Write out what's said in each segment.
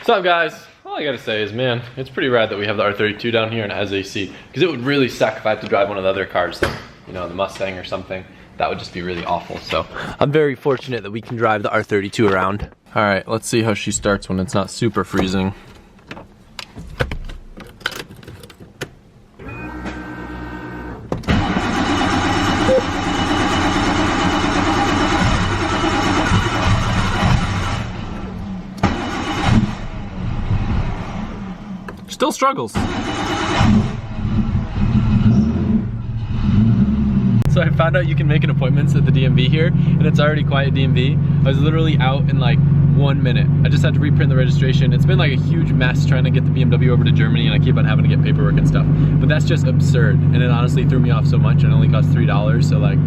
What's up, guys? All I gotta say is, man, it's pretty rad that we have the R32 down here and it has AC, because it would really suck if I had to drive one of the other cars, like, you know, the Mustang or something. That would just be really awful. So I'm very fortunate that we can drive the R32 around. All right, let's see how she starts when it's not super freezing. Still struggles. So I found out you can make an appointment at the DMV here, and it's already quiet DMV. I was literally out in like 1 minute. I just had to reprint the registration. It's been like a huge mess trying to get the BMW over to Germany, and I keep on having to get paperwork and stuff. But that's just absurd, and it honestly threw me off so much. It only cost $3, so like,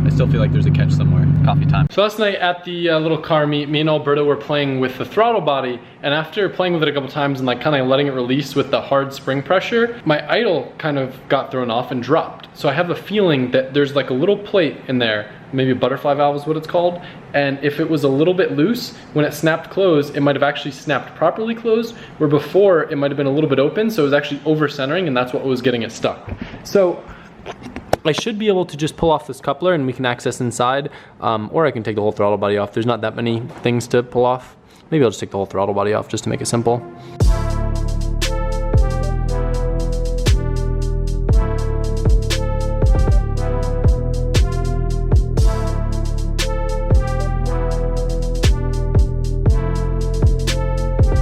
I still feel like there's a catch somewhere. Coffee time. So last night at the little car meet, me and Alberto were playing with the throttle body, and after playing with it a couple times and like kind of letting it release with the hard spring pressure, my idle kind of got thrown off and dropped. So I have a feeling that there's like a little plate in there, maybe a butterfly valve is what it's called, and if it was a little bit loose, when it snapped closed, it might have actually snapped properly closed, where before it might have been a little bit open, so it was actually over centering, and that's what was getting it stuck. So I should be able to just pull off this coupler and we can access inside, or I can take the whole throttle body off. There's not that many things to pull off. Maybe I'll just take the whole throttle body off just to make it simple.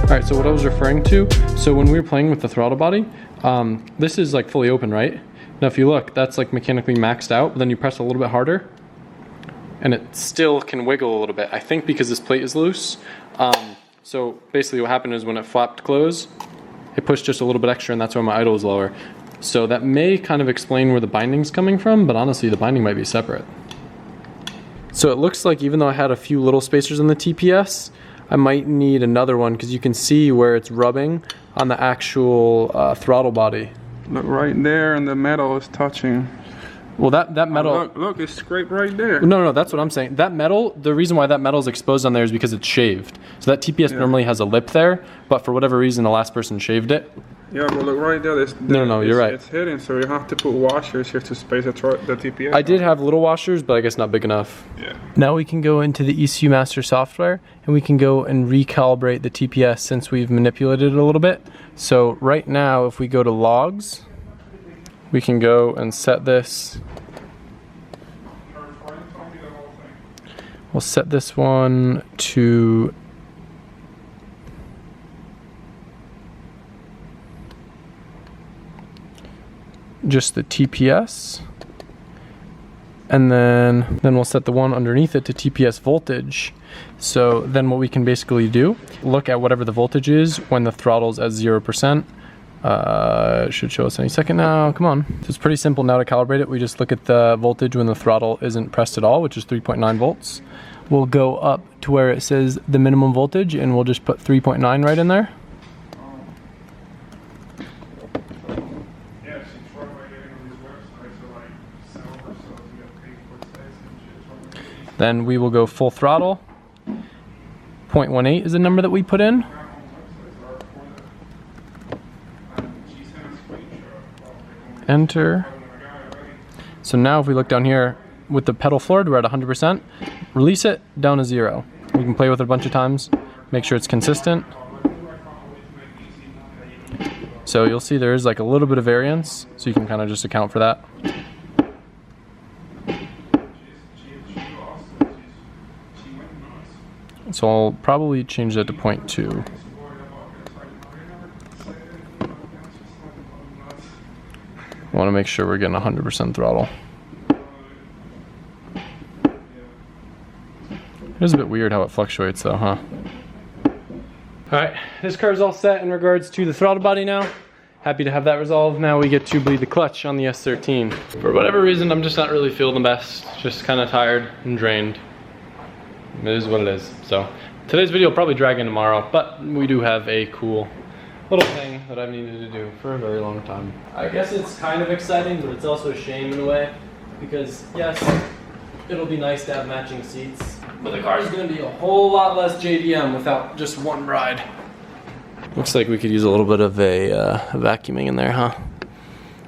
All right, so what I was referring to, so when we were playing with the throttle body, this is like fully open, right? Now if you look, that's like mechanically maxed out, but then you press a little bit harder and it still can wiggle a little bit. I think because this plate is loose. So basically what happened is when it flapped close, it pushed just a little bit extra, and that's why my idle was lower. So that may kind of explain where the binding's coming from, but honestly the binding might be separate. So it looks like even though I had a few little spacers in the TPS, I might need another one, because you can see where it's rubbing on the actual throttle body. Look right there, and the metal is touching. Well, that metal. Oh, look, it's scraped right there. No, that's what I'm saying. That metal, the reason why that metal is exposed on there is because it's shaved. So that TPS normally has a lip there, but for whatever reason, the last person shaved it. Yeah, but look right there. No, you're right. It's hidden, so you have to put washers here to space the TPS. I did have little washers, but I guess not big enough. Yeah. Now we can go into the ECU Master software, and we can go and recalibrate the TPS since we've manipulated it a little bit. So right now, if we go to logs, we can go and set this. We'll set this one to just the TPS, and then we'll set the one underneath it to TPS voltage. So then what we can basically do, look at whatever the voltage is when the throttle's at 0%. It should show us any second now, come on. So it's pretty simple now to calibrate it. We just look at the voltage when the throttle isn't pressed at all, which is 3.9 volts. We'll go up to where it says the minimum voltage, and we'll just put 3.9 right in there. Then we will go full throttle. 0.18 is the number that we put in. Enter. So now if we look down here with the pedal floored, we're at 100%. Release it down to 0. We can play with it a bunch of times, make sure it's consistent. So you'll see there is like a little bit of variance, so you can kind of just account for that. So I'll probably change that to 0.2. I want to make sure we're getting 100% throttle. It is a bit weird how it fluctuates though, huh? Alright, this car's all set in regards to the throttle body now. Happy to have that resolved. Now we get to bleed the clutch on the S13. For whatever reason, I'm just not really feeling the best. Just kind of tired and drained. It is what it is. So today's video will probably drag in tomorrow, but we do have a cool little thing that I've needed to do for a very long time. I guess it's kind of exciting, but it's also a shame in a way, because yes, it'll be nice to have matching seats, but the car is going to be a whole lot less JDM without just one ride. Looks like we could use a little bit of a vacuuming in there, huh?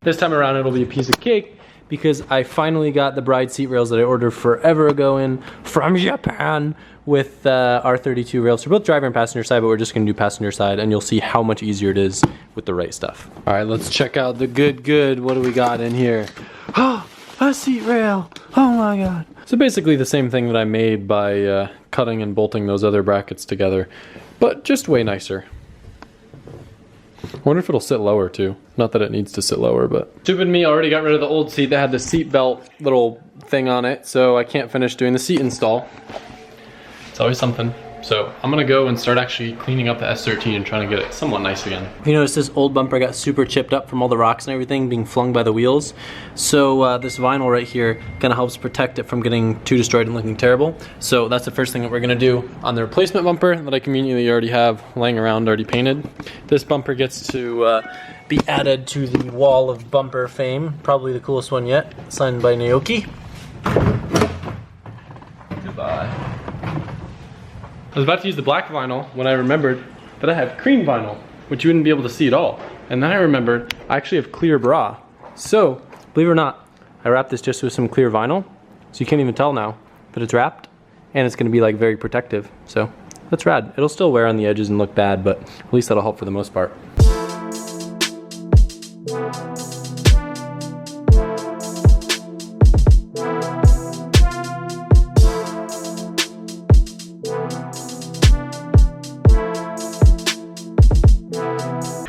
This time around it'll be a piece of cake because I finally got the bride seat rails that I ordered forever ago in from Japan with R32 rails for both driver and passenger side, but we're just gonna do passenger side and you'll see how much easier it is with the right stuff. All right, let's check out the good. What do we got in here? Oh, a seat rail, oh my God. So basically the same thing that I made by cutting and bolting those other brackets together, but just way nicer. I wonder if it'll sit lower too. Not that it needs to sit lower, but. Stupid me already got rid of the old seat that had the seat belt little thing on it, so I can't finish doing the seat install. It's always something. So I'm gonna go and start actually cleaning up the S13 and trying to get it somewhat nice again. You notice this old bumper got super chipped up from all the rocks and everything being flung by the wheels. So this vinyl right here kind of helps protect it from getting too destroyed and looking terrible. So that's the first thing that we're gonna do on the replacement bumper that I conveniently already have laying around already painted. This bumper gets to be added to the wall of bumper fame. Probably the coolest one yet, signed by Naoki. Goodbye. I was about to use the black vinyl when I remembered that I have cream vinyl, which you wouldn't be able to see at all. And then I remembered I actually have clear bra. So, believe it or not, I wrapped this just with some clear vinyl, so you can't even tell now that it's wrapped, and it's gonna be like very protective. So, that's rad. It'll still wear on the edges and look bad, but at least that'll help for the most part.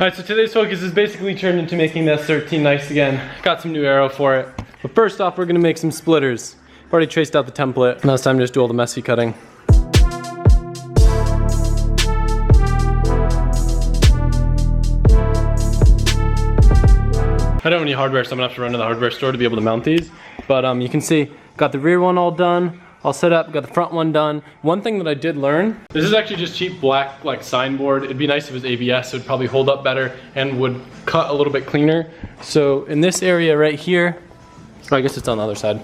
Alright, so today's focus is basically turned into making the S13 nice again. Got some new aero for it. But first off, we're gonna make some splitters. I've already traced out the template. Now it's time to just do all the messy cutting. I don't have any hardware, so I'm gonna have to run to the hardware store to be able to mount these. But you can see, got the rear one all done. All set up, got the front one done. One thing that I did learn, this is actually just cheap black like signboard. It'd be nice if it was ABS, so it'd probably hold up better and would cut a little bit cleaner. So in this area right here, I guess it's on the other side.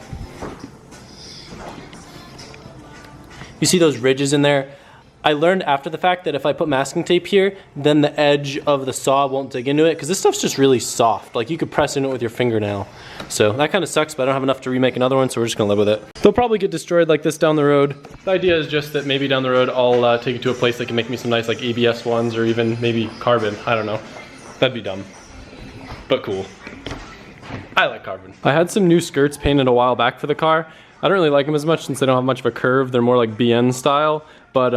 You see those ridges in there? I learned after the fact that if I put masking tape here, then the edge of the saw won't dig into it, because this stuff's just really soft. Like you could press into it with your fingernail. So that kind of sucks, but I don't have enough to remake another one, so we're just gonna live with it. They'll probably get destroyed like this down the road. The idea is just that maybe down the road I'll take it to a place that can make me some nice like ABS ones, or even maybe carbon, I don't know. That'd be dumb, but cool. I like carbon. I had some new skirts painted a while back for the car. I don't really like them as much since they don't have much of a curve. They're more like BN style. But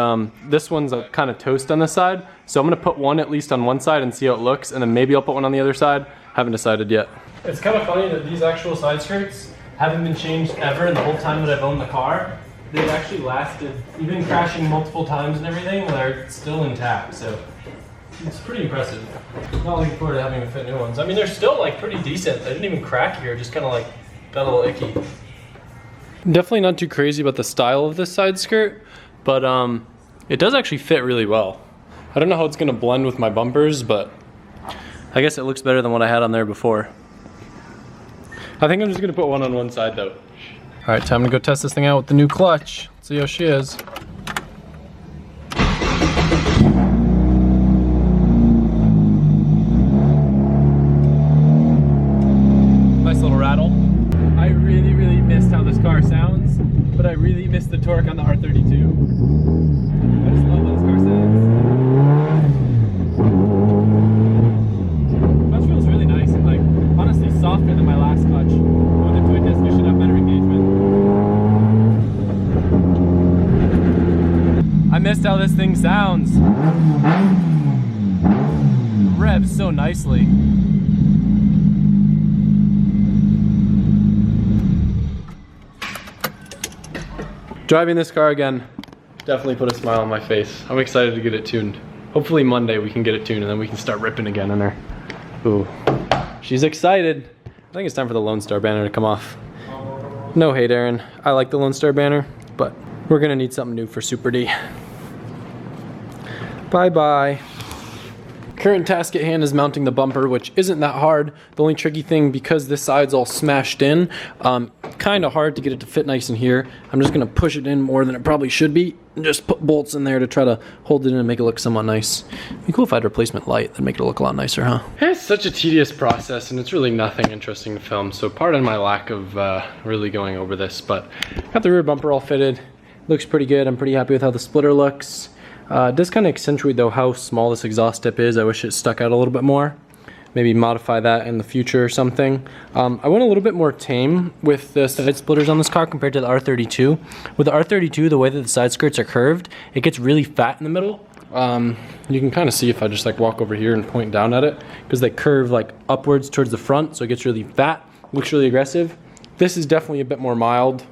this one's a kind of toast on this side. So I'm gonna put one at least on one side and see how it looks, and then maybe I'll put one on the other side. Haven't decided yet. It's kind of funny that these actual side skirts haven't been changed ever in the whole time that I've owned the car. They've actually lasted, even crashing multiple times and everything, they're still intact. So it's pretty impressive. Not looking forward to having to fit new ones. I mean, they're still like pretty decent. They didn't even crack here, just kind of like got a little icky. Definitely not too crazy about the style of this side skirt. But it does actually fit really well. I don't know how it's gonna blend with my bumpers, but I guess it looks better than what I had on there before. I think I'm just gonna put one on one side though. All right, time to go test this thing out with the new clutch. Let's see how she is. Nice little rattle. I really missed how this car sounds, but I really missed the torque on the R32. I just love how this car sounds. Clutch feels really nice and like honestly softer than my last clutch. With the twin disc, you should have better engagement. I missed how this thing sounds. Revs so nicely. Driving this car again definitely put a smile on my face. I'm excited to get it tuned. Hopefully Monday we can get it tuned and then we can start ripping again in her. Ooh, she's excited. I think it's time for the Lone Star banner to come off. No hate, Aaron. I like the Lone Star banner, but we're gonna need something new for Super D. Bye-bye. Current task at hand is mounting the bumper, which isn't that hard. The only tricky thing, because this side's all smashed in, kind of hard to get it to fit nice in here. I'm just gonna push it in more than it probably should be, and just put bolts in there to try to hold it in and make it look somewhat nice. It'd be cool if I had replacement light, that'd make it look a lot nicer, huh? It's such a tedious process, and it's really nothing interesting to film, so pardon my lack of really going over this, but got the rear bumper all fitted. Looks pretty good. I'm pretty happy with how the splitter looks. It does kind of accentuate though how small this exhaust tip is. I wish it stuck out a little bit more. Maybe modify that in the future or something. I went a little bit more tame with the side splitters on this car compared to the R32. With the R32, the way that the side skirts are curved, it gets really fat in the middle. You can kind of see if I just like walk over here and point down at it, because they curve like upwards towards the front, so it gets really fat, looks really aggressive. This is definitely a bit more mild,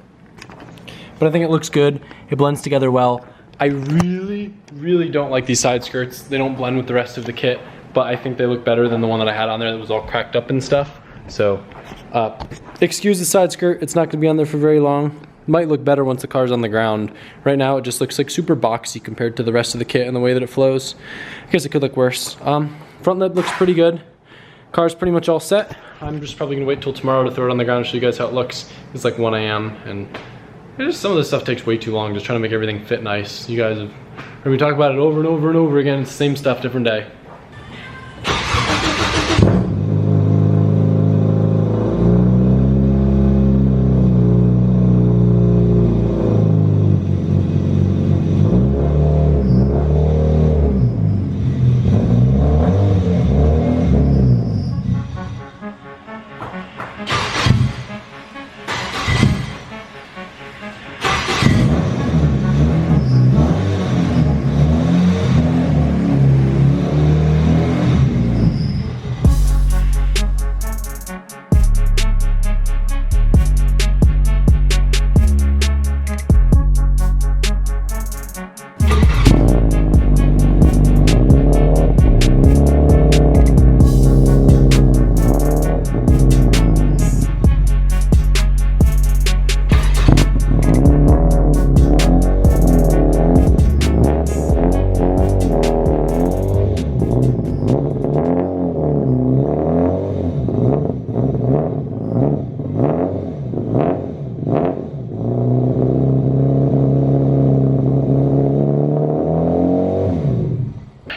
but I think it looks good. It blends together well. I really don't like these side skirts. They don't blend with the rest of the kit, but I think they look better than the one that I had on there that was all cracked up and stuff. So, excuse the side skirt. It's not gonna be on there for very long. Might look better once the car's on the ground. Right now, it just looks like super boxy compared to the rest of the kit and the way that it flows. I guess it could look worse. Front lip looks pretty good. Car's pretty much all set. I'm just probably gonna wait till tomorrow to throw it on the ground and show you guys how it looks. It's like 1 AM and just some of this stuff takes way too long, just trying to make everything fit nice. You guys have heard me talk about it over and over and over again. It's the same stuff, different day.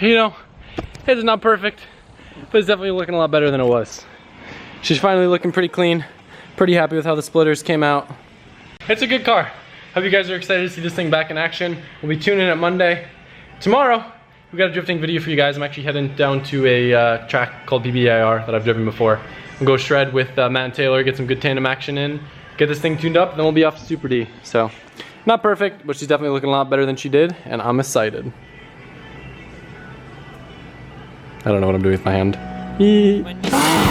You know, it's not perfect, but it's definitely looking a lot better than it was. She's finally looking pretty clean. Pretty happy with how the splitters came out. It's a good car. Hope you guys are excited to see this thing back in action. We'll be tuning in at Monday. Tomorrow, we got a drifting video for you guys. I'm actually heading down to a track called BBIR that I've driven before. We'll go shred with Matt and Taylor, get some good tandem action in, get this thing tuned up, then we'll be off to Super D. So, not perfect, but she's definitely looking a lot better than she did, and I'm excited. I don't know what I'm doing with my hand.